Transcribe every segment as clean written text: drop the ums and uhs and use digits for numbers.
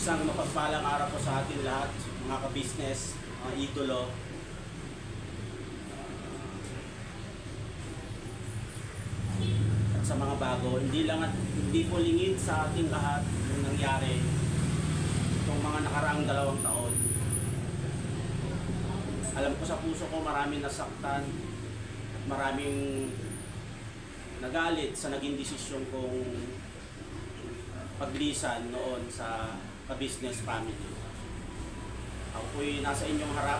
Isang mapagpalang araw po sa ating lahat, mga ka-business, mga idolo. At sa mga bago, hindi po lingid sa ating lahat yung nangyari itong mga nakaraang 2 taon. Alam ko sa puso ko maraming nasaktan, maraming nagalit sa naging desisyon kong paglisan noon sa ka-business family. Ako po'y nasa inyong harap,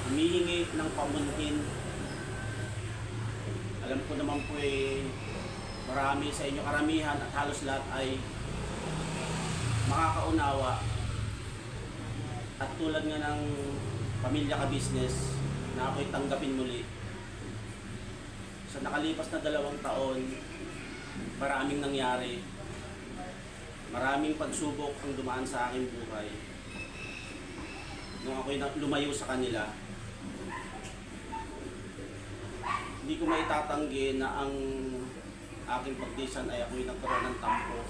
humihingi ng pamunhin. Alam ko naman po'y marami sa inyo, karamihan at halos lahat ay makakaunawa. At tulad nga ng pamilya ka-business na ako'y tanggapin muli. Sa nakalipas na 2 taon, maraming nangyari. Maraming pagsubok ang dumaan sa aking buhay. Nung ako'y lumayo sa kanila, hindi ko maitatanggi na ang aking pagdisan ay ako'y nagkaroon ng tampo.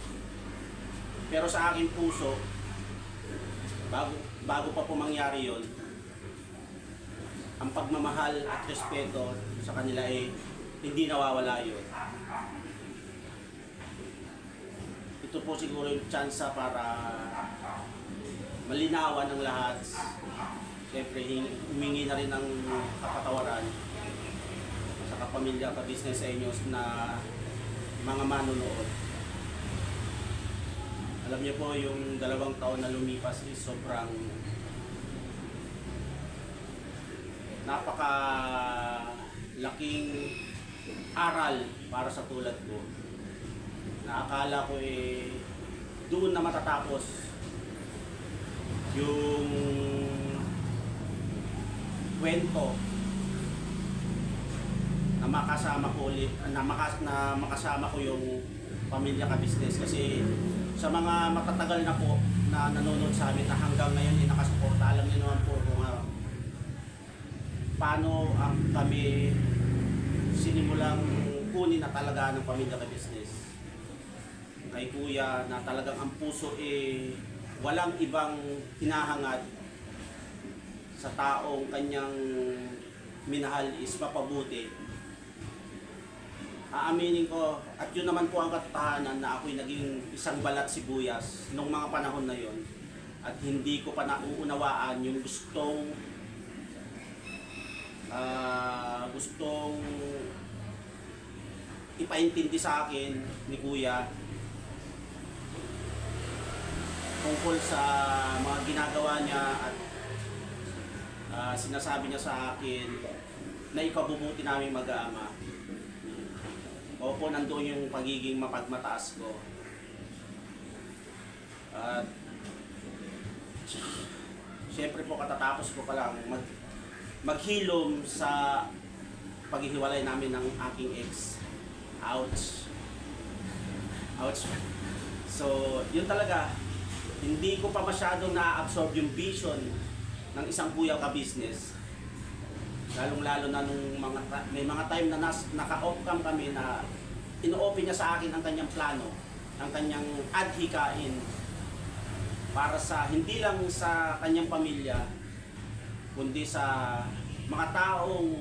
Pero sa aking puso, bago pa po mangyari yon, ang pagmamahal at respeto sa kanila ay hindi nawawala yun. Ito po siguro yung chance para malinawan ng lahat. Siyempre, humingi na rin ng kapatawaran sa kapamilya, ka-business sa inyo na mga manonood. Alam niyo po, yung 2 taon na lumipas is sobrang napaka-laking aral para sa tulad ko. Na akala ko doon na matatapos yung kwento na makasama ko ulit, na makasama ko yung pamilya ka-business, kasi sa mga matatagal na po na nanonood sa amin na hanggang ngayon nakasuporta, alam niyo naman po kung paano kami sinimulang kunin na talaga ng pamilya ka-business. Kay Kuya na talagang ang puso walang ibang hinahangad sa taong kanyang minahal is mapabuti. Aaminin ko, at yun naman po ang katotohanan na ako'y naging isang balat sibuyas nung mga panahon na yon, at hindi ko pa nauunawaan yung gustong ipaintindi sa akin ni Kuya tungkol sa mga ginagawa niya at sinasabi niya sa akin na ikabubuti namin mag-aama. Opo, nandoon yung pagiging mapagmataas ko. At siyempre po, katatapos ko pa lang maghilom sa paghihiwalay namin ng aking ex. Ouch. Ouch. So, yun talaga. Hindi ko pa masyadong na-absorb yung vision ng isang kuya ka-business. Lalong-lalo na nung may mga time na naka-off-cam kami na ino-open niya sa akin ang kanyang plano, ang kanyang adhikain para sa hindi lang sa kanyang pamilya, kundi sa mga taong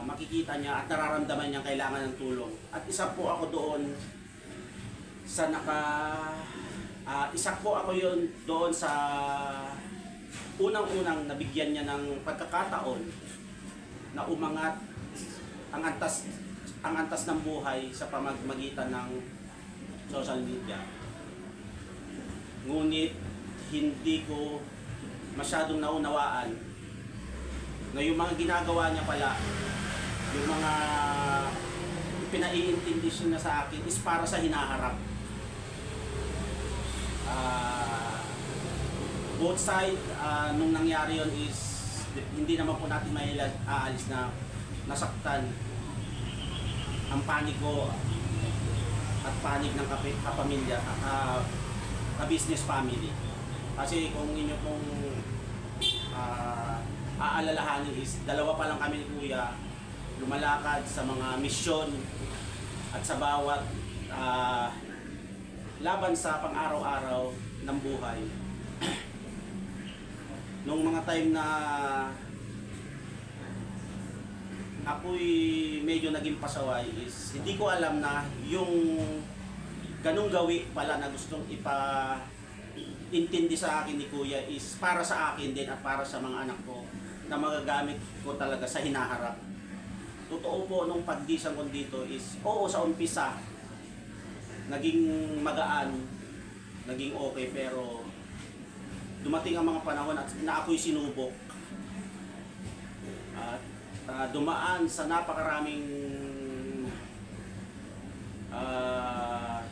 makikita niya at nararamdaman niya kailangan ng tulong. At isa po ako doon sa isa po ako yun doon sa unang-unang nabigyan niya ng pagkakataon na umangat ang antas ng buhay sa pamamagitan ng social media. Ngunit hindi ko masyadong naunawaan na yung mga ginagawa niya pala, yung mga pinaiintindi niya sa akin is para sa hinaharap. Both side, nung nangyari yon is hindi naman po natin aalis na nasaktan ang panig ko at panig ng kapamilya, ka-business family. Kasi kung inyo pong aalalahanin is 2 pa lang kami ni Kuya lumalakad sa mga misyon at sa bawat laban sa pang-araw-araw ng buhay. Nung mga time na ako'y medyo naging pasaway is hindi ko alam na yung ganung gawi pala na gustong intindi sa akin ni Kuya is para sa akin din at para sa mga anak ko na magagamit ko talaga sa hinaharap. Totoo po nung pagdisang ko dito is oo, sa umpisa naging magaan, naging okay, pero dumating ang mga panahon at na ako'y sinubok at dumaan sa napakaraming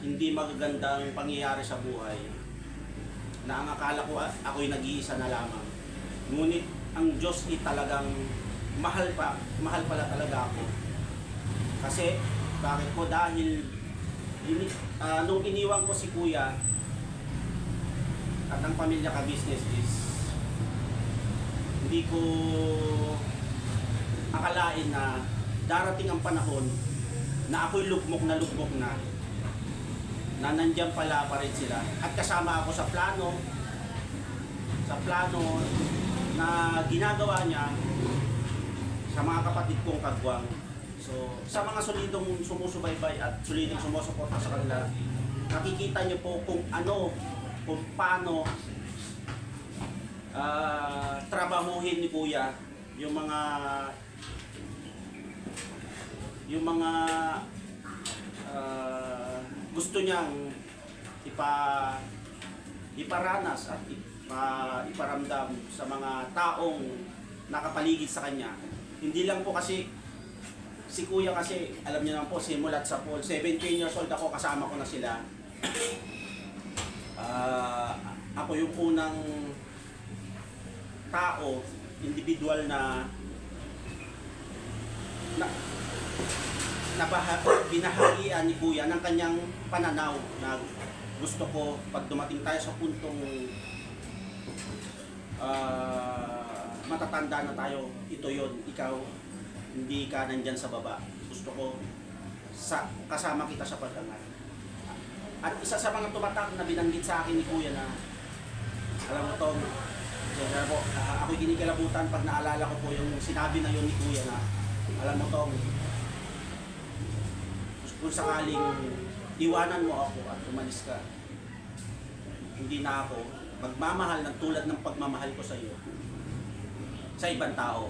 hindi magagandang pangyayari sa buhay na ang akala ko ako'y nag-iisa na lamang. Ngunit ang Diyos ay talagang mahal pala talaga ako. Kasi bakit ko? Dahil nung iniwan ko si Kuya at ang pamilya ka business is hindi ko akalain na darating ang panahon na ako'y lugmok na nandyan pala pa rin sila at kasama ako sa plano na ginagawa niya sa mga kapatid kong kagwang. So sa mga solidong sumusubaybay at solidong sumusuporta sa kanila, nakikita niyo po kung paano trabahuhin ni Kuya yung mga gusto niyang iparanas at iparamdam sa mga taong nakapaligid sa kanya. Hindi lang po kasi si Kuya, kasi alam niyo naman po, simulat sa pool, 17 years old ako, kasama ko na sila. Ako yung unang tao, individual na binahagian ni Kuya ng kanyang pananaw na gusto ko pag dumating tayo sa puntong matatanda na tayo, ito yon, ikaw hindi ka nandyan sa baba, gusto ko kasama kita sa pag-angat. At isa sa mga tumatak na binanggit sa akin ni Kuya na alam mo Tong, ako'y kinikilabutan pag naalala ko po yung sinabi na yun ni Kuya na alam mo Tong, kung sakaling iwanan mo ako at umalis ka, hindi na ako magmamahal ng tulad ng pagmamahal ko sa iyo sa ibang tao.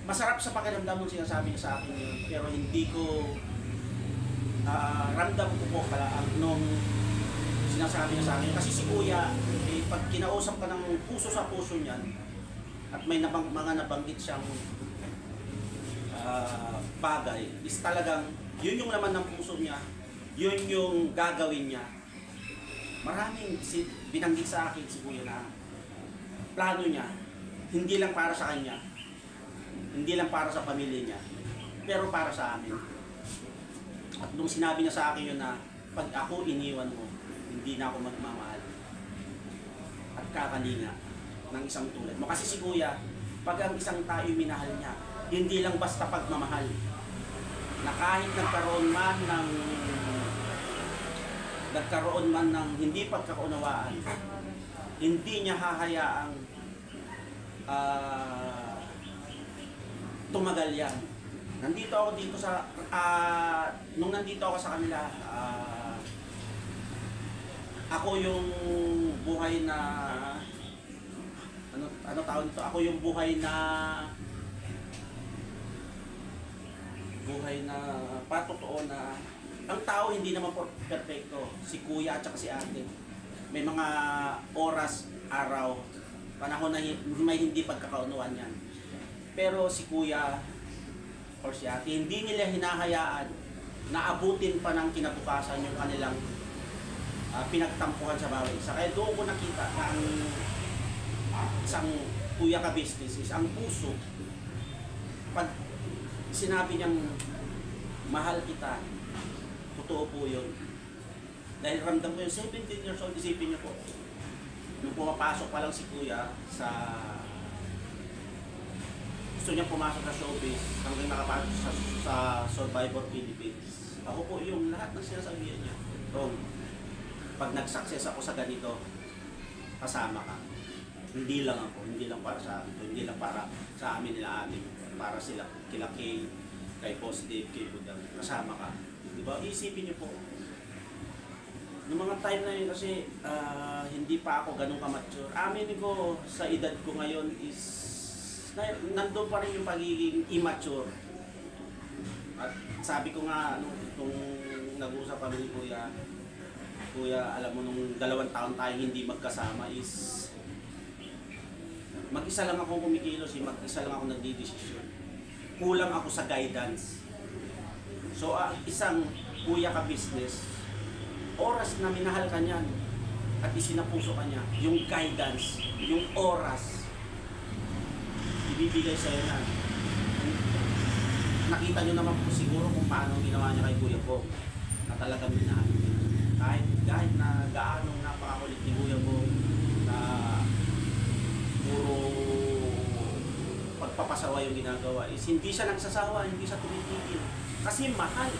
Masarap sa pakiramdam nung sinasabi niya sa akin yun, pero hindi ko ramdam ko po pala nung sinasabi niya sa akin. Kasi si Kuya, pag kinausap ka ng puso sa puso niyan at may mga nabanggit siyang bagay, is talagang yun yung laman ng puso niya, yun yung gagawin niya. Maraming binanggit sa akin si Kuya na plano niya, hindi lang para sa kanya, hindi lang para sa pamilya niya, pero para sa amin. At nung sinabi niya sa akin yun na pag ako iniwan mo, hindi na ako magmamahal at kakalinga ng isang tulad mo. Kasi si Kuya, pag ang isang tao minahal niya, hindi lang basta pagmamahal, na kahit nagkaroon man ng hindi pagkakaunawaan, hindi niya hahayaang tumagal yan. Nandito ako sa kanila, ako yung buhay na ano tawag nito? Ako yung buhay na patotoo na ang tao hindi naman po perfecto. Si Kuya at saka si Ate, may mga oras, araw, panahon na may hindi pagkakaunawaan yan. Pero si Kuya or si Ate, hindi nila hinahayaan na abutin pa ng kinabukasan yung kanilang pinagtampuhan sa bawat isa. Kaya doon ko nakita na ang isang Kuya ka business is ang puso. Pag sinabi niyang mahal kita, totoo po yun. Dahil ramdam ko yung 17 years old, isipin niyo po, nung pumapasok pa lang si Kuya sa gusto niya pumasok sa showbiz, hanggang nakapasok sa Survivor Philippines. Ako po yung lahat ng sinasabihan niya. Tong, pag nag-success ako sa ganito, kasama ka. Hindi lang ako, hindi lang para sa akin, hindi lang para sa amin nila amin, para sila kila kay Boss Dave, kay Budang, kasama ka. Di ba? Isipin niyo po. Noong mga time na yun kasi hindi pa ako ganun ka-mature. Amin ko sa edad ko ngayon is nandun pa rin yung pagiging immature. At sabi ko nga, nung nag-uusap kami ni Kuya, alam mo nung 2 taon tayo hindi magkasama is mag-isa lang ako kumikilos, mag-isa lang ako nagdidesisyon. Kulang ako sa guidance. So isang kuya ka-business, oras na minahal ka niyan at isinapuso ka niya, yung guidance, yung oras, ibibigay sa'yo na. Nakita nyo naman po siguro kung paano ginawa niya kay Kuya Bong na talagang minahal niya. Kahit na gaano napakakulit ni Kuya Bong na puro pagpapasawa yung ginagawa is hindi siya nagsasawa, hindi siya tumitigil. Kasi mahal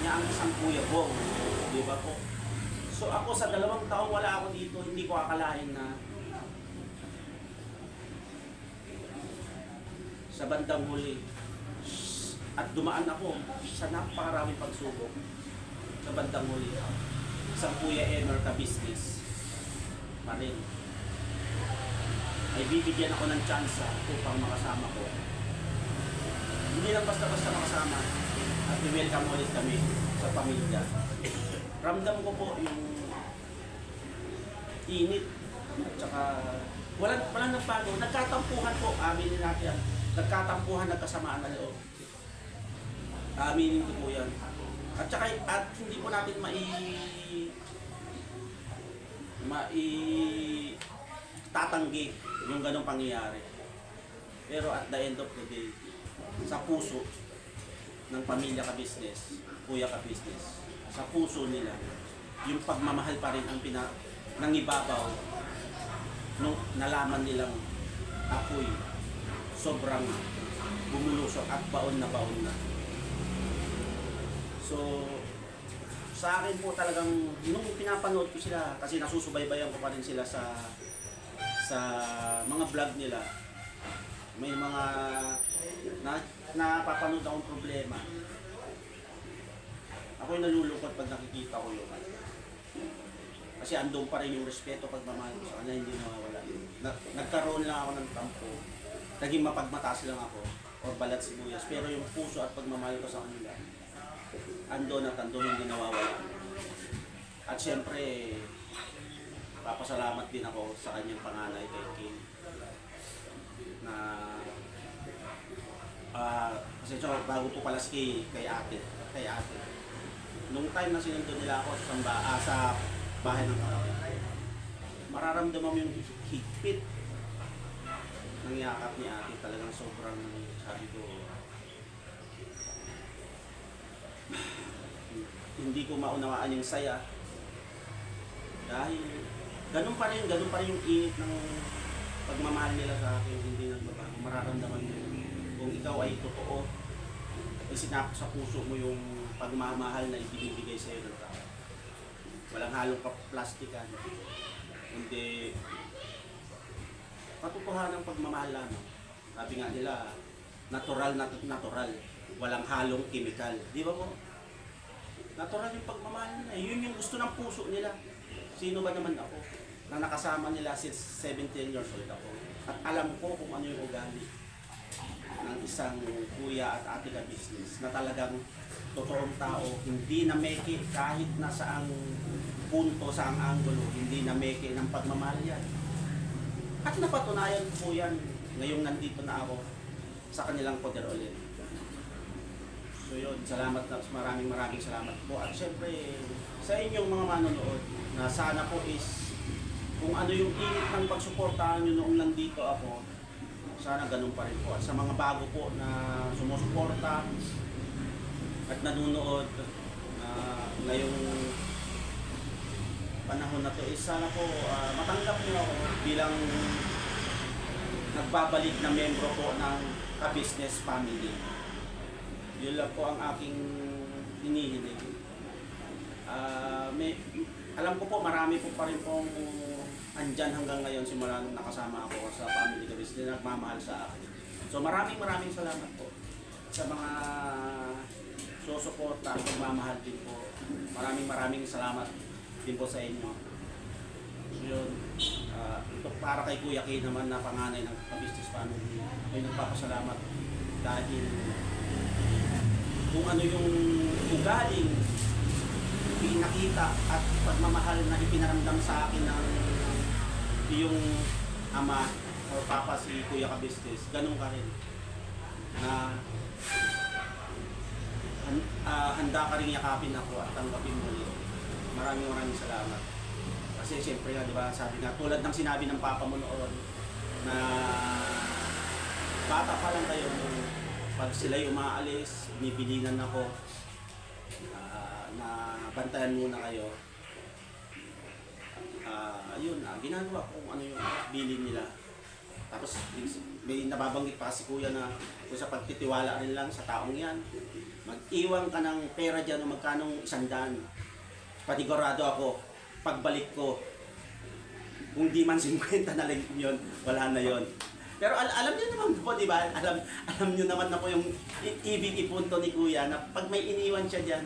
niya ang isang Kuya Bong. Di ba po? So ako sa 2 taon wala ako dito, hindi ko akalain na sa bandang huli at dumaan ako sa napakaraming pagsubok sa bandang huli. Isang Kuya Emer ka-business pa rin ay bibigyan ako ng tsansa upang makasama ko. Hindi lang basta-basta makasama at i-welcome ulit kami sa pamilya. Ramdam ko po yung init at saka walang nagbago. Nagkatampuhan po, aminin natin. Nagkatampuhan, nagkasamaan na loob. Aminin ko po yan. At saka hindi po natin tatanggi yung ganong pangyayari. Pero at the end of the day, sa puso ng pamilya ka-business, kuya ka-business, sa puso nila, yung pagmamahal pa rin ang nangibabaw nung nalaman nilang ako'y sobrang bumulusok at baon na baon na. So, sa akin po talagang, nung pinapanood ko sila, kasi nasusubaybayan ko pa rin sila sa mga vlog nila, may mga napapanood akong problema. Ako'y nalulungkot pag nakikita ko yun. Kasi andun pa rin yung respeto, pagmamahal ko sa kanila, hindi nawawala. Nagkaroon lang ako ng tampo, naging mapagmataas lang ako, or balat sibuyas, pero yung puso at pagmamahal ko sa kanila, andun at andun, hindi nawawala. At syempre, papasalamat din ako sa kanyang panganay kay Kim na kasi bago po pala kay ate nung time na sinundo nila ako sa bahay ng kapatid, mararamdaman mo yung higpit ng yakap ni ate. Talagang sobrang, sabi ko, hindi ko maunawaan yung saya dahil ganun pa rin yung init ng pagmamahal nila sa akin. Hindi nagbabago. Mararamdaman mo kung ikaw ay totoo, ay sinapos sa puso mo yung pagmamahal na ibinibigay sa iyo ng tao. Walang halong plastikan, hindi katotohanan ng pagmamahal lamang. Sabi nga nila, natural, walang halong chemical. Di ba po? Natural yung pagmamahal nila. Yun yung gusto ng puso nila. Sino ba naman ako na nakasama nila since 17 years old ako? At alam ko kung ano yung ugali ng isang kuya at ate ka business na talagang totoong tao, hindi na meke kahit na saang punto, saang anggulo, hindi na meke ng pagmamahal yan. At napatunayan po yan ngayong nandito na ako sa kanilang poder ulit. So yun, salamat na, maraming salamat po. At syempre, sa inyong mga manonood, na sana po is, kung ano yung init ng pagsuportahan nyo noong nandito ako, sana ganun pa rin po. At sa mga bago po na sumusuporta at nanunood ngayong panahon na to, is sana po matanggap nyo ako bilang nagbabalik na membro po ng ka-business family. Yun lang po ang aking hinihiling. Alam ko po marami po pa rin pong andyan hanggang ngayon simula nung nakasama ako sa family ko, na nagmamahal sa akin. So maraming salamat po sa mga susuporta, pagmamahal din po. Maraming salamat din po sa inyo. So yun, ito para kay Kuya Kay naman na panganay ng business family, ay nagpapasalamat dahil kung ano yung ugaling pinakita at pagmamahal na ipinaramdam sa akin ng iyong ama o papa si Kuya Ka-Business, ganun ka rin na handa ka rin yakapin ako at tanggapin mo ulit. Maraming salamat. Kasi siyempre nga, di ba, sabi nga, tulad ng sinabi ng papa mo noon na bata pa lang kayo pag sila'y umaalis, binibilinan ako na bantayan muna kayo. Ayun, ginagawa ko kung ano yung bilin nila. Tapos may nababanggit pa si Kuya na kung sa pagtitiwala rin lang sa taong yan, mag-iwan ka ng pera dyan o magkanong 100. Patigurado ako, pagbalik ko, kung di man 50 na lang yun, wala na yun. Pero alam niyo naman po, di ba? Alam niyo naman na po yung ibig ipunto ni Kuya na pag may iniwan siya dyan,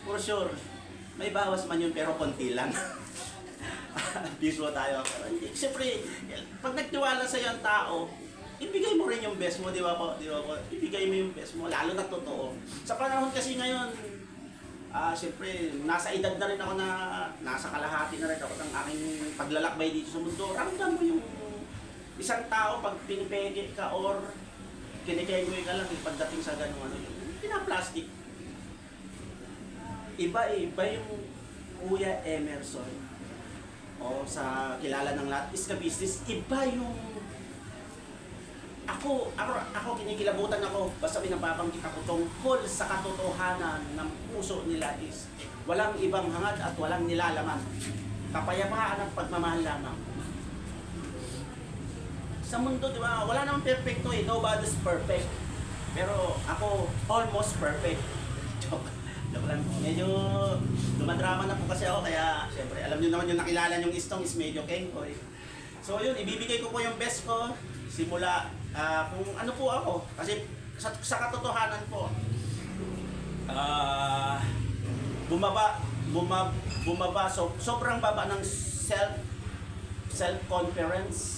for sure, may bawas man yun pero konti lang. Biswa tayo. Siyempre, pag nagtiwala sa yung tao, ibigay mo rin yung best mo, di ba po? Di ba po? Ibigay mo yung best mo, lalo na totoo. Sa panahon kasi ngayon, siyempre, nasa edad na rin ako na, nasa kalahati na rin ako ng aking paglalakbay dito sa mundo. Ramdam mo yung isang tao pag pinipege ka or kinikengwe ka lang pagdating sa gano'n ano yun. Pinaplastic. Iba yung Kuya Emerson o sa kilala ng lahat is ka-business. Iba yung ako kinikilabutan ako basta pinababanggit ako tungkol sa katotohanan ng puso nila is walang ibang hangad at walang nilalaman. Kapayapaan at pagmamahal lamang. Sa mundo, di ba, wala namang perfecto eh. Nobody's perfect. Pero ako, almost perfect. Joke lang. Medyo dumadrama na po kasi ako, kaya siyempre, alam niyo naman yung nakilala yung istong is medyo kengkoy. So yun, ibibigay ko po yung best ko. Simula, kung ano po ako. Kasi sa katotohanan po, bumaba, so, sobrang baba ng self-confidence.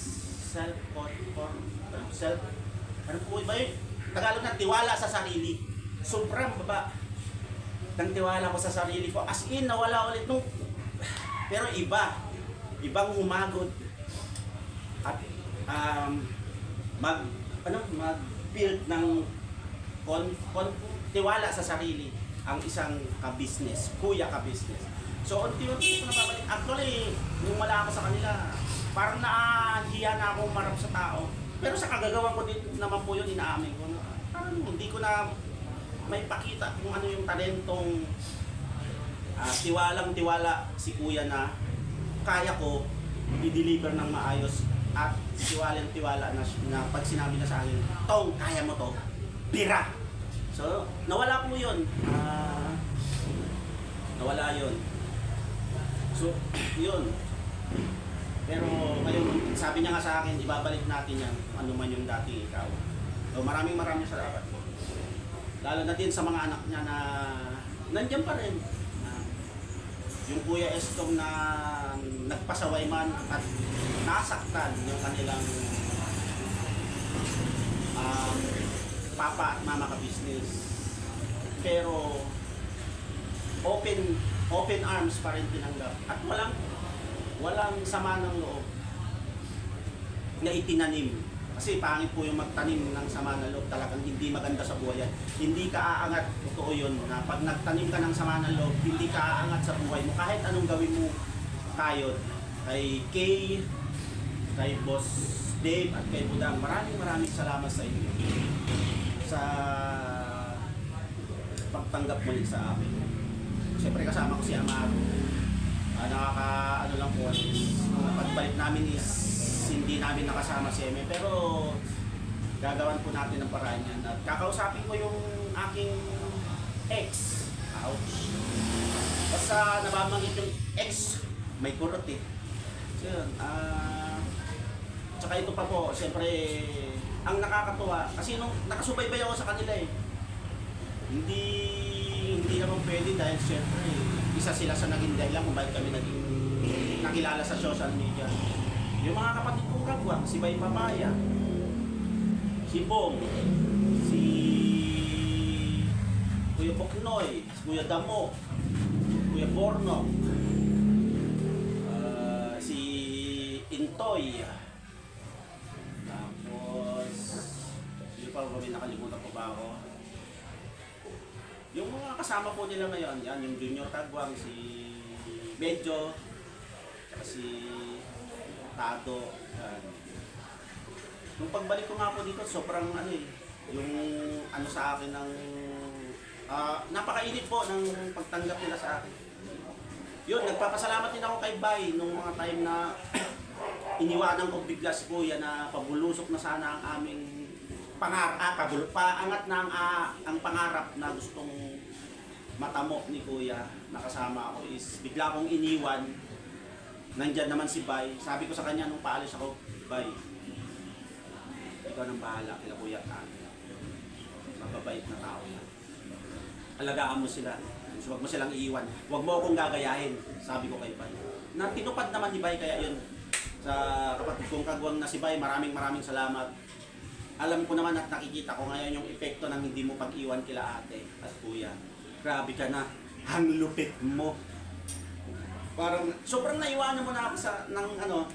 Ano po ba yun? Tagalog na tiwala sa sarili. Sobrang baba ng tiwala ko sa sarili ko. As in, nawala ulit nung... Pero ibang umagod. At mag-build ng tiwala sa sarili ang isang ka-business, Kuya Ka-Business. So, unti-unti ko nababalik. Actually, nung wala ako sa kanila, parang nahiya na akong marap sa tao. Pero sa kagagawa ko din naman po yun, inaamin ko. Parang hindi ko na may pakita kung ano yung talentong tiwalang-tiwala si Kuya na kaya ko i-deliver ng maayos at tiwalang-tiwala na pag sinabi na sa akin, Tong, kaya mo to, bira! So, nawala po yun. Nawala yun. So, yun. Pero ngayon, sabi niya nga sa akin, ibabalik natin yan kung ano man yung dating ikaw. So, maraming salamat po. Lalo na din sa mga anak niya na nandiyan pa rin. Yung Kuya Estong na nagpasaway man at nasaktan yung kanilang papa at mama ka-business. Pero open arms pa rin tinanggap. At walang sama ng loob na itinanim. Kasi pangit po yung magtanim ng sama ng loob, talagang hindi maganda sa buhay yan. Hindi ka aangat, totoo yun, na pag nagtanim ka ng sama ng loob, hindi ka aangat sa buhay mo. Kahit anong gawin mo tayo, kay Kay, kay Boss Dave at kay Budang, maraming salamat sa inyo sa pagtanggap muli sa akin. Siyempre kasama ko si Amaro. Ano lang po, pagbalik namin is hindi namin nakasama si Eme, pero gagawan po natin ng paraan yan. At kakausapin ko yung aking ex. Ouch. Basta nababanggit yung ex, may kurot eh. So yun, tsaka ito pa po, siyempre, ang nakakatuwa, kasi nung nakasubaybay ako sa kanila eh, hindi naman pwede dahil siyempre, isa sila sa naging dahilan kung bakit kami naging nakilala sa social media. Yung mga kapatid kong kagwang, si Bay Papaya, si Bong, si Kuya Boknoy, si Kuya Damo, Kuya Borno, si Intoy, tapos sino pa ba, may nakalimutan ko ba ako? Yung mga kasama po nila ngayon, yan, yung Junior Kagwang, si Medjo, tsaka si Tado, yan. Nung pagbalik ko nga po dito, sobrang ano eh, yung ano sa akin ng napakainit po ng pagtanggap nila sa akin. Yun, nagpapasalamat din ako kay Bay nung mga time na iniwanan ko bigla si Kuya na pabulusok na sana ang aming paangat na ang pangarap na gustong matamo ni Kuya. Nakasama ako is bigla akong iniwan. Nandyan naman si Bay. Sabi ko sa kanya nung paalis ako, Bay, ikaw nang bahala kila Kuya at mababait na tao yan. Alagaan mo sila. So, huwag mo silang iiwan. Huwag mo akong gagayahin, sabi ko kay Bay. Na tinupad naman ni Bay, kaya yun. Sa kapatid kong kagwang na si Bay, maraming salamat. Alam ko naman at nakikita ko ngayon yung epekto ng hindi mo pag-iwan kila ate at kuya. Grabe ka na, ang lupit mo. Parang sobrang naiwanan mo na ako sa ng ano,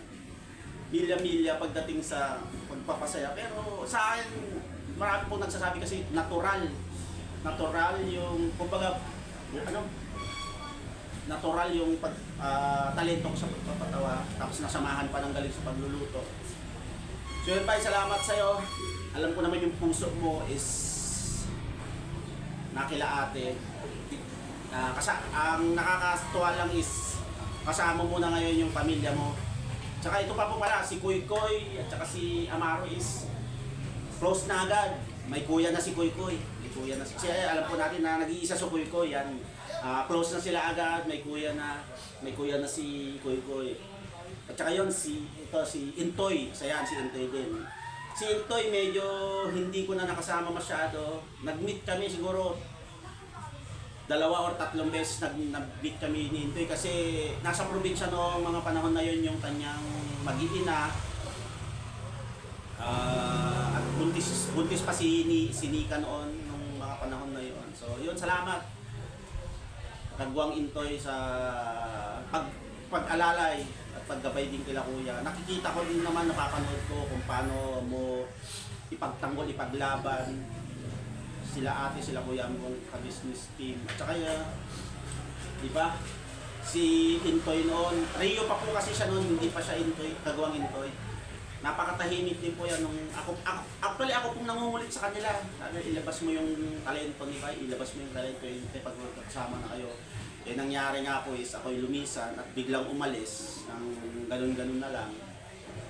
milya-milya pagdating sa pagpapasaya. Pero sa akin, marami pong nagsasabi kasi natural yung kumbaga ano, natural yung talento ko sa pagpapatawa, tapos nasamahan pa ng galing sa pagluluto. So yun, Bay, salamat sa'yo. Alam ko naman yung puso mo is nakila ate. Ang nakakatuwa lang is kasama mo na ngayon yung pamilya mo. Tsaka ito pa po pala, si Kuy Koy at saka si Amaro is close na agad. May kuya na si Kuy Koy. May kuya na si... Kasi alam po natin na nag-iisa si Kuy Koy. Yan. Close na sila agad. May kuya na si Kuy Koy. At saka yun, si Intoy. Isa yan, si Intoy din. Si Intoy medyo hindi ko na nakasama masyado. Nag-meet kami siguro 2 or 3 beses nag-meet kami ni Intoy kasi nasa probinsya noong mga panahon na yun yung kanyang mag-iina. At buntis pa si Nika noon nung mga panahon na yun. So yun, salamat Kagwang Intoy sa pag-alalay at paggabay din kila Kuya. Nakikita ko din naman, napapanood ko kung paano mo ipagtanggol, ipaglaban sila ate, sila Kuya mong ka-business team. At saka di ba, si Intoy noon, Rio pa po kasi siya noon, hindi pa siya Intoy, Kagwang Intoy. Napakatahimik din po yan nung actually ako pong nangungulit sa kanila. Sabi, ilabas mo yung talento ni Bay, ilabas mo yung talento yung pag-kasama na kayo. Eh nangyari nga po is ako'y lumisan at biglang umalis ng ganun-ganun na lang.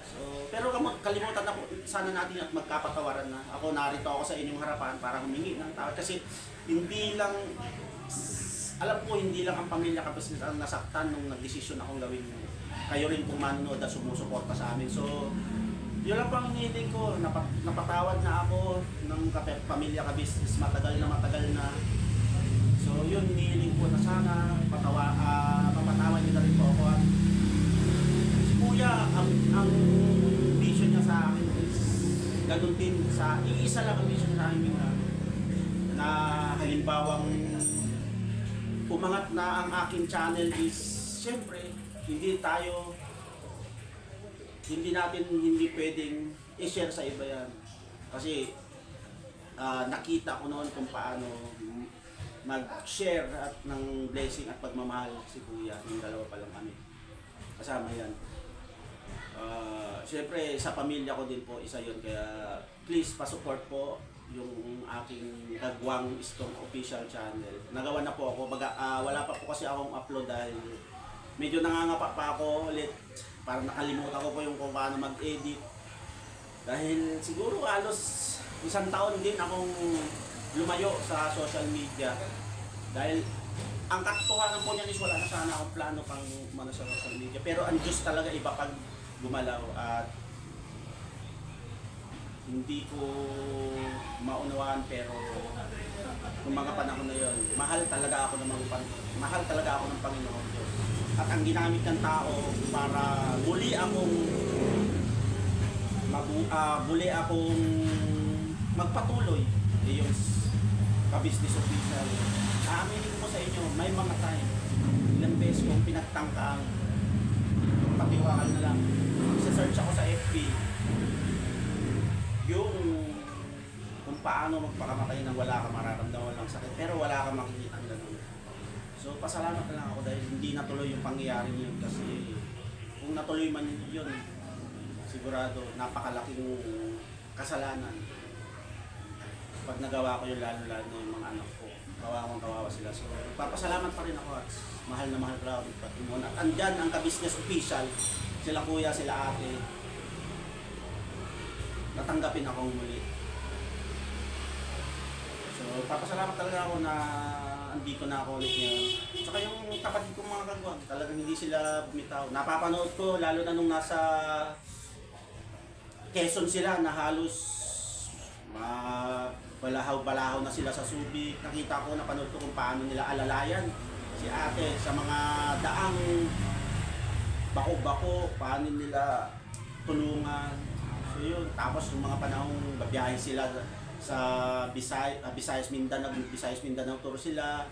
So, pero kalimutan na po sana natin at magkapatawaran na. Ako narito ako sa inyong harapan para humingi ng tawad kasi hindi lang, alam ko hindi lang ang pamilya kapos ang nasaktan nung nagdesisyon akong gawin yun. Kayo rin pong manonood at sumusuporta sa amin. So, yun lang pang hinihiling ko, napatawad na ako ng pamilya ka-business, matagal na. So yun, hinihiling ko na sana, mapatawad niyo na rin po ako. At si Kuya, ang vision niya sa akin is ganun din, iisa lang ang vision niya sa akin na halimbawang umangat na ang aking channel is, syempre, hindi natin pwedeng i-share sa iba yan. Kasi nakita ko noon kung paano mag-share at ng blessing at pagmamahal si Kuya. Yung dalawa pa lang kami. Kasama yan. Siyempre sa pamilya ko din po, isa yun. Kaya please pa-support po yung aking Kagwang Istong official channel. Nagawa na po ako. Wala pa po kasi akong upload dahil medyo nangangapa pa ako ulit. Parang nakalimutan ko po yung kung paano mag-edit. Dahil siguro halos 1 taon din akong lumayo sa social media dahil ang katotohanan po niyan is wala na sana akong plano pang umano sa social media, pero ang Diyos talaga iba pag gumalaw at hindi ko maunawaan, pero nung mga panahon na yon, mahal talaga ako ng Panginoon Diyos. At ang ginamit ng tao para muli akong magpatuloy yung ka-business official. Aaminin ko sa inyo, may mga time, ilang beses kong pinagtangkaan, patiwakal na lang. Isa-search ako sa FB, yung kung paano magpakamatay nang wala ka mararamdaman lang sakit, pero wala kang makikita ng ganun. So pasalamat na lang ako dahil hindi natuloy yung pangyayari yun, kasi kung natuloy man yun, sigurado napakalaking kasalanan pag nagawa ko yung lalo-lalo yung mga anak ko. Kawawang-kawawa sila. So papasalamat pa rin ako at mahal na mahal ko pati muna. Andyan ang ka-business official, sila kuya, sila ate, natanggapin akong muli. So papasalamat talaga ako na andito na ako ulit ngayon. Tsaka yung kapatid kong mga kagwang, talagang hindi sila bumitaw. Napapanood ko lalo na nung nasa Quezon sila na halos balahaw-balahaw na sila sa Subic. Nakita ko, napanood ko kung paano nila alalayan si ate sa mga daang bako-bako, paano nila tulungan. So yun, tapos yung mga panahong babiyahe sila sa Visayas Mindanao tour sila,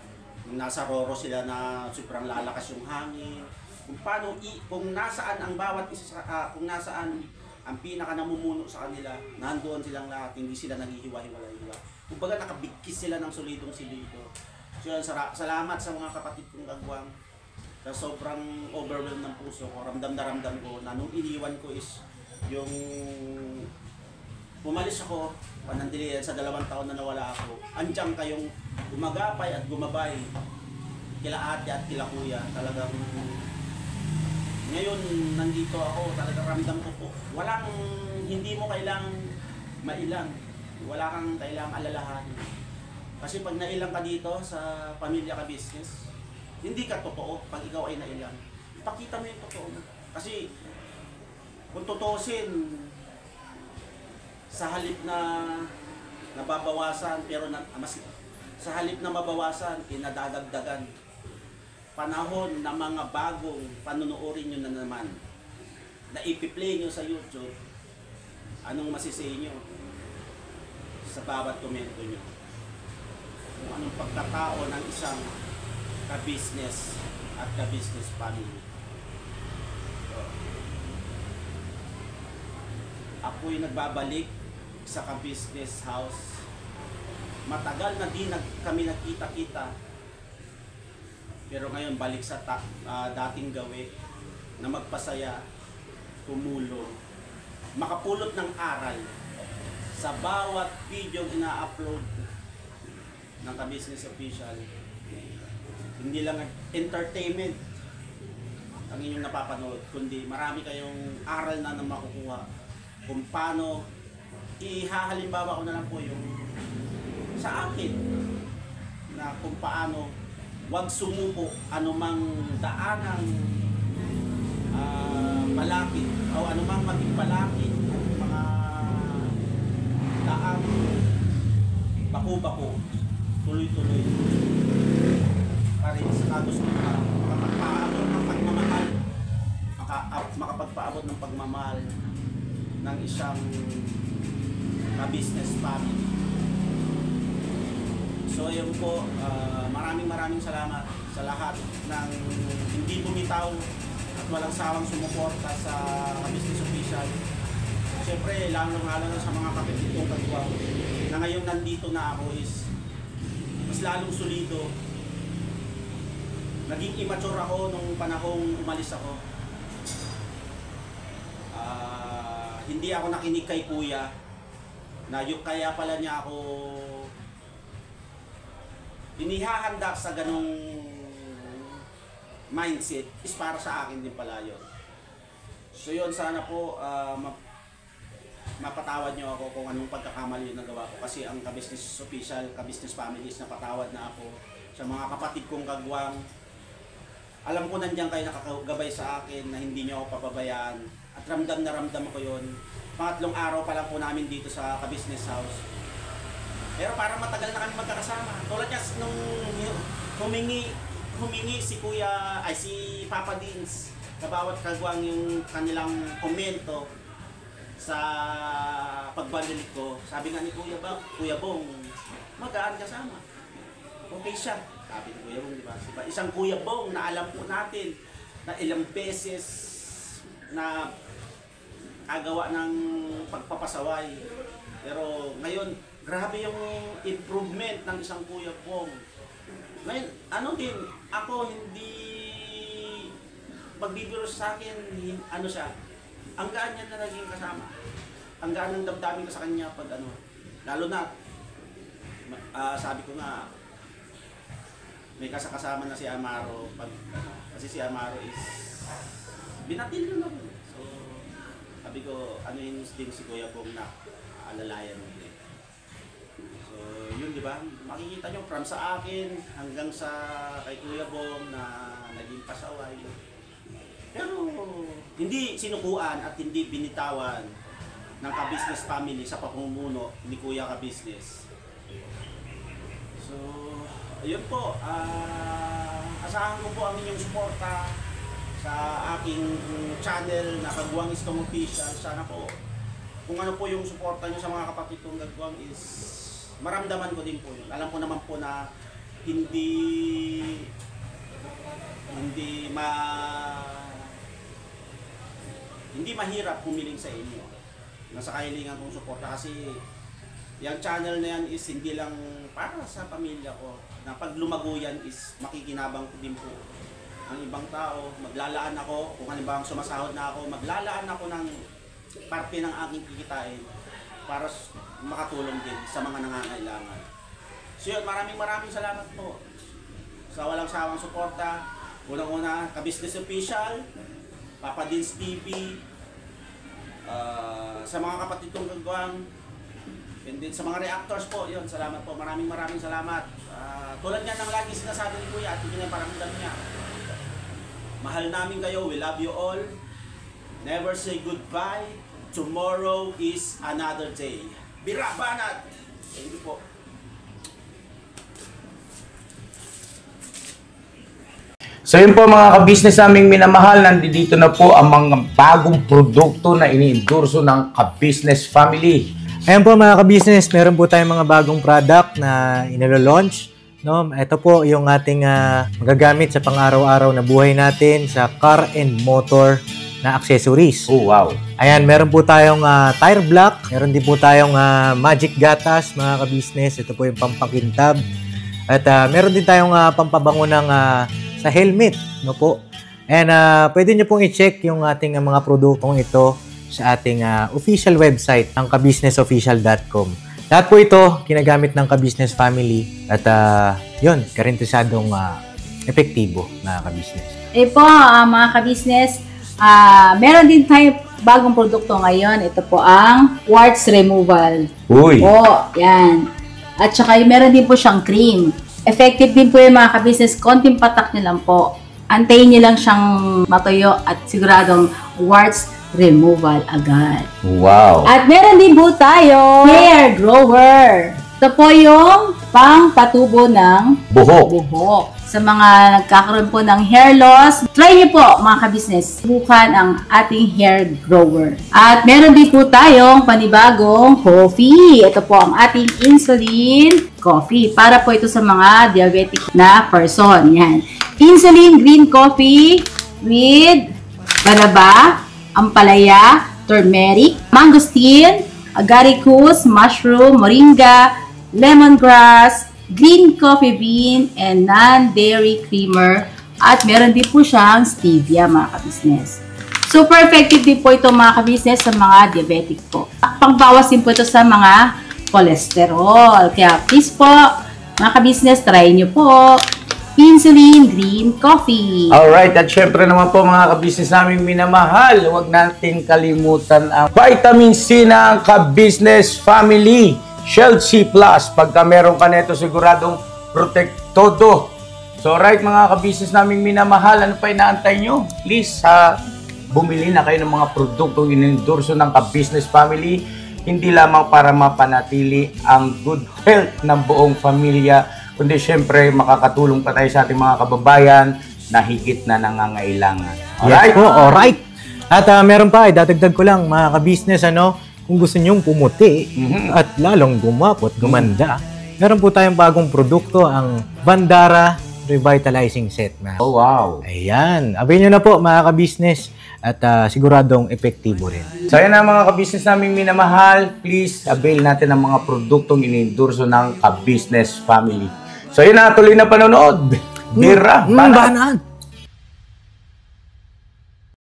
nasa Roro sila na sobrang lalakas yung hangin. Kung paano kung nasaan ang bawat isa kung nasaan ang pinaka namumuno sa kanila, nandoon silang lahat, hindi sila naghihiwa-hiwalay. Kumbaga nakabigkis sila ng solidong-solido. So yun, salamat sa mga kapatid kong kagwang. Sa sobrang overwhelmed ng puso ko, ramdam na ramdam ko na nung iniwan ko is yung umalis ako, panandilian sa 2 taon na nawala ako. Andiyan kayong gumagapay at gumabay kila ate at kila kuya. Talagang ngayon nandito ako, talagang ramdam ko po. Hindi mo kailangang mailang. Wala kang kailangang alalahanin. Kasi pag nailang ka dito sa pamilya ka business, hindi ka totoo pag ikaw ay nailang. Ipakita mo yung totoo mo. Kasi kung tutusin, sa halip na nababawasan, sa halip na mabawasan, nadadagdagan. Panahon na mga bagong panunuorin nyo na naman, na ipi-play nyo sa YouTube, anong masisay nyo sa bawat komento nyo? Kung anong pagkatao ng isang ka-business at ka-business family. So, ako'y nagbabalik sa ka-business house. Matagal na din kami nagkita-kita. Pero ngayon balik sa dating gawi na magpasaya, tumulong, makapulot ng aral sa bawat video ina-upload ng ka-business official. Hindi lang entertainment ang inyong napapanood, kundi marami kayong aral na makukuha kung paano. Ihahalimbawa ko na lang po yung sa akin na kung paano wag sumuko anumang daanang balakid o anumang maging balakid, mga daang bako-bako, tuloy-tuloy pa rin sa kagustuhan, makapagpaabot ng pagmamahal, makapagpaabot ng pagmamahal ng isang ka-business family. So yun po, maraming salamat sa lahat ng hindi bumitaw at walang sawang sumuporta sa ka-business official. Siyempre, lalo-lalo na sa mga kapatid kong kagwang na ngayon nandito na ako is mas lalong solido. Naging immature ako nung panahong umalis ako. Hindi ako nakinig kay kuya na yung kaya pala niya ako inihahanda sa ganong mindset is para sa akin din pala yun. So yun, sana po mapatawad nyo ako kung anong pagkakamali yung nagawa ko. Kasi ang Ka-Business Official, Ka-Business Families, napatawad na ako sa mga kapatid kong kagwang. Alam ko nandiyan kayo nakakagabay sa akin na hindi nyo ako pababayaan. At ramdam na ramdam ko yun. Pangatlong araw pa lang po namin dito sa Ka-Business House. Pero parang matagal na kami magkakasama. Tulad niya nung humingi si Papa Dins sa bawat kagwang yung kanilang komento sa pagbalik ko. Sabi nga ni Kuya Bong, magaan kasama. Okay siya. Sabi ni Kuya Bong, di ba? Isang Kuya Bong na alam po natin na ilang beses na agawa ng pagpapasaway. Pero ngayon, grabe yung improvement ng isang Kuya Bong. Ngayon, ako hindi magbibiro sa akin, siya, ang gaan niya na naging kasama. Ang gaan ng damdamin ko sa kanya pag lalo na, sabi ko nga, may kasama na si Amaro, kasi si Amaro is, binatil yun ako. So, sabi ko, din si Kuya Bong na alalayan mo din. So, yun di ba? Makikita nyo from sa akin hanggang sa kay Kuya Bong na naging pasaway. Pero hindi sinukuan at hindi binitawan ng Ka-Business Family sa pamumuno ni Kuya Ka-Business. So, ayun po. Asahan ko po ang inyong suporta sa aking channel na Kagwang Istong Official. Sana po, kung ano po yung suporta nyo sa mga kapatid kong Kagwang is maramdaman ko din po yun. Alam ko naman po na hindi mahirap humiling sa inyo. Nasa kahilingan kong suporta kasi yung channel na yan is hindi lang para sa pamilya ko. Na pag lumago yan is makikinabang ko din po ang ibang tao. Maglalaan ako, kung halimbawa sumasahod na ako, maglalaan ako ng parte ng aking kikitain para makatulong din sa mga nangangailangan. So yun, maraming salamat po sa walang sawang suporta. Unang-una, Ka-Business Official, Papa Dins TV, sa mga kapatid kong Kagwang, and then sa mga reactors po, yun, salamat po. Maraming salamat. Tulad nga ng lagi sinasabi ni Kuya at hindi na paramdam niya. Mahal namin kayo, we love you all. Never say goodbye. Tomorrow is another day. Bira Banat! Thank you po. So yun po mga ka-business naming minamahal, nandito na po ang mga bagong produkto na ini-endorso ng Ka-Business Family. Ayan po mga ka-business, meron po tayong mga bagong product na inilo-launch. No? Ito po yung ating magagamit sa pang-araw-araw na buhay natin sa car and motor na accessories. Oh, wow. Ayan, meron po tayong tire block, meron din po tayong magic gatas mga ka-business. Ito po yung pampakintab. At meron din tayong pampabango ng sa helmet, no po. And pwede nyo pong i-check yung ating mga produktong ito sa ating official website ng kabusinessofficial.com. Lahat po ito ginagamit ng Ka-Business Family at yun, karintisadong epektibo na ka-business. Po, mga ka-business, meron din tayo bagong produkto ngayon. Ito po ang warts removal. Uy! Po, yan. At saka meron din po siyang cream. Effective din po yung mga ka-business. Konting patak nyo lang po. Antayin nyo lang siyang matuyo at siguradong warts removal agad. Wow! At meron din po tayo hair grower. Ito po yung pang-patubo ng buhok. Sa mga nagkakaroon po ng hair loss, try nyo po mga ka-business. Subukan ang ating hair grower. At meron din po tayong panibagong coffee. Ito po ang ating insulin coffee. Para po ito sa mga diabetic na person. Yan. Insulin green coffee with banaba, ampalaya, turmeric, mangosteen, agaricus, mushroom, moringa, lemongrass, green coffee bean, and non-dairy creamer. At meron din po siyang stevia mga ka-business. Super effective din po ito mga ka-business sa mga diabetic po. Pangbawas din po ito sa mga cholesterol. Kaya please po mga ka-business, try nyo po. Insulin Green Coffee. Alright, at syempre naman po mga kabisnes naming minamahal, huwag natin kalimutan ang Vitamin C ng Ka-Business Family, Shield C+. Pagka meron ka nito, siguradong protektodo. So right mga kabisnes naming minamahal, ano pa inaantay nyo? Please, bumili na kayo ng mga produktong inendorso ng Ka-Business Family, hindi lamang para mapanatili ang good health ng buong pamilya, kundi syempre makakatulong pa tayo sa ating mga kababayan na higit na nangangailangan. Alright? Yes po, alright. At meron pa, dadagdag ko lang mga ka-business, kung gusto nyong pumuti at lalong gumapot, gumanda, meron po tayong bagong produkto, ang Bandara Revitalizing Set. Oh, wow. Ayan. Abayin nyo na po mga ka-business at siguradong epektibo rin. So yan na mga ka-business naming minamahal, please avail natin ang mga produktong inendorso ng Ka-Business Family. So yun na, tuloy na panonood. Bira, banat.